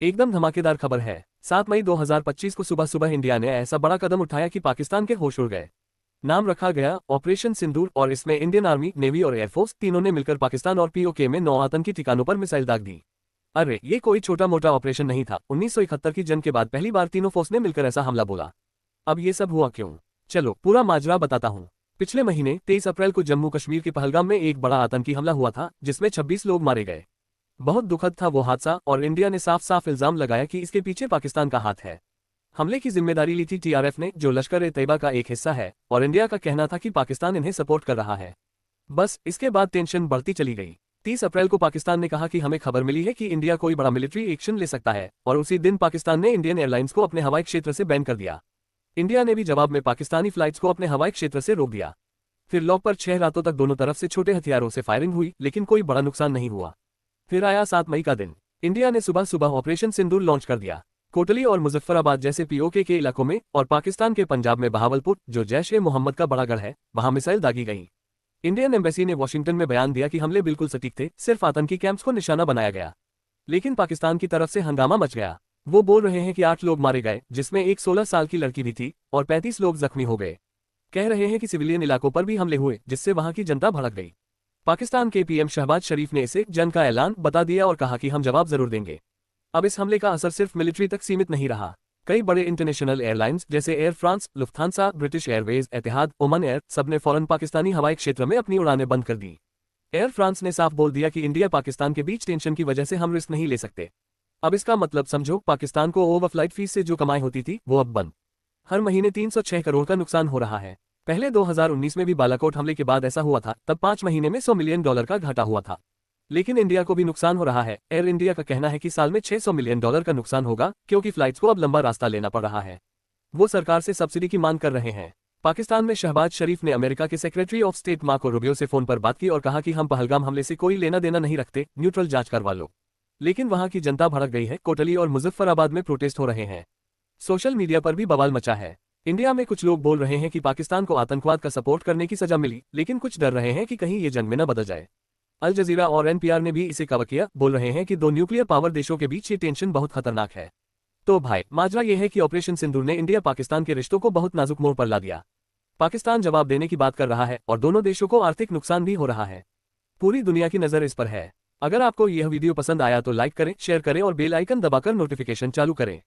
एकदम धमाकेदार खबर है। 7 मई 2025 को सुबह सुबह इंडिया ने ऐसा बड़ा कदम उठाया कि पाकिस्तान के होश उड़ गए। नाम रखा गया ऑपरेशन सिंदूर और इसमें इंडियन आर्मी, नेवी और एयरफोर्स तीनों ने मिलकर पाकिस्तान और पीओके में 9 आतंकी ठिकानों पर मिसाइल दाग दी। अरे ये कोई छोटा मोटा ऑपरेशन नहीं था। 1971 की जंग के बाद पहली बार तीनों फोर्स ने मिलकर ऐसा हमला बोला। अब ये सब हुआ क्यों? चलो पूरा माजरा बताता हूँ। पिछले महीने 23 अप्रैल को जम्मू कश्मीर के पहलगाम में एक बड़ा आतंकी हमला हुआ था, जिसमें 26 लोग मारे गए। बहुत दुखद था वो हादसा और इंडिया ने साफ साफ इल्जाम लगाया कि इसके पीछे पाकिस्तान का हाथ है। हमले की जिम्मेदारी ली थी टीआरएफ ने, जो लश्कर-ए-तैयबा का एक हिस्सा है, और इंडिया का कहना था कि पाकिस्तान इन्हें सपोर्ट कर रहा है। बस इसके बाद टेंशन बढ़ती चली गई। 30 अप्रैल को पाकिस्तान ने कहा कि हमें खबर मिली है कि इंडिया कोई बड़ा मिलिट्री एक्शन ले सकता है, और उसी दिन पाकिस्तान ने इंडियन एयरलाइंस को अपने हवाई क्षेत्र से बैन कर दिया। इंडिया ने भी जवाब में पाकिस्तानी फ्लाइट्स को अपने हवाई क्षेत्र से रोक दिया। फिर लॉक पर 6 रातों तक दोनों तरफ से छोटे हथियारों से फायरिंग हुई, लेकिन कोई बड़ा नुकसान नहीं हुआ। फिर आया 7 मई का दिन। इंडिया ने सुबह सुबह ऑपरेशन सिंदूर लॉन्च कर दिया। कोटली और मुजफ्फराबाद जैसे पीओके के इलाकों में और पाकिस्तान के पंजाब में बहावलपुर, जो जैश-ए-मोहम्मद का बड़ा गढ़ है, वहां मिसाइल दागी गई। इंडियन एम्बेसी ने वॉशिंगटन में बयान दिया कि हमले बिल्कुल सटीक थे, सिर्फ आतंकी कैंप्स को निशाना बनाया गया। लेकिन पाकिस्तान की तरफ से हंगामा मच गया। वो बोल रहे हैं कि 8 लोग मारे गए, जिसमें एक 16 साल की लड़की भी थी, और 35 लोग जख्मी हो गए। कह रहे हैं कि सिविलियन इलाकों पर भी हमले हुए, जिससे वहां की जनता भड़क गई। पाकिस्तान के पीएम शहबाज शरीफ ने इसे जंग का ऐलान बता दिया और कहा कि हम जवाब जरूर देंगे। अब इस हमले का असर सिर्फ मिलिट्री तक सीमित नहीं रहा। कई बड़े इंटरनेशनल एयरलाइंस जैसे Air France, Lufthansa, British Airways, Etihad, Oman Air, सबने फौरन पाकिस्तानी हवाई क्षेत्र में अपनी उड़ानें बंद कर दी। एयर फ्रांस ने साफ बोल दिया कि इंडिया पाकिस्तान के बीच टेंशन की वजह से हम रिस्क नहीं ले सकते। अब इसका मतलब समझो, पाकिस्तान को ओवरफ्लाइट फीस से जो कमाई होती थी वो अब बंद। हर महीने 306 करोड़ का नुकसान हो रहा है। पहले 2019 में भी बालाकोट हमले के बाद ऐसा हुआ था, तब 5 महीने में $100 मिलियन का घाटा हुआ था। लेकिन इंडिया को भी नुकसान हो रहा है। एयर इंडिया का कहना है कि साल में $600 मिलियन का नुकसान होगा, क्योंकि फ्लाइट्स को अब लंबा रास्ता लेना पड़ रहा है। वो सरकार से सब्सिडी की मांग कर रहे हैं। पाकिस्तान में शहबाज शरीफ ने अमेरिका के secretary of state Marco Rubio से फोन पर बात की और कहा कि हम पहलगाम हमले से कोई लेना देना नहीं रखते, न्यूट्रल जांच करवा लो। लेकिन वहां की जनता भड़क गई है। कोटली और मुजफ्फराबाद में प्रोटेस्ट हो रहे हैं। सोशल मीडिया पर भी बवाल मचा है। इंडिया में कुछ लोग बोल रहे हैं कि पाकिस्तान को आतंकवाद का सपोर्ट करने की सजा मिली, लेकिन कुछ डर रहे हैं कि कहीं ये जंग में न बदल जाए। अल जजीरा और एनपीआर ने भी इसे कवर किया, बोल रहे हैं कि 2 न्यूक्लियर पावर देशों के बीच ये टेंशन बहुत खतरनाक है। तो भाई माजरा ये है कि ऑपरेशन सिंदूर ने इंडिया पाकिस्तान के रिश्तों को बहुत नाजुक मोड़ पर ला दिया। पाकिस्तान जवाब देने की बात कर रहा है और दोनों देशों को आर्थिक नुकसान भी हो रहा है। पूरी दुनिया की नजर इस पर है। अगर आपको यह वीडियो पसंद आया तो लाइक करें, शेयर करें और बेल आइकन दबाकर नोटिफिकेशन चालू करें।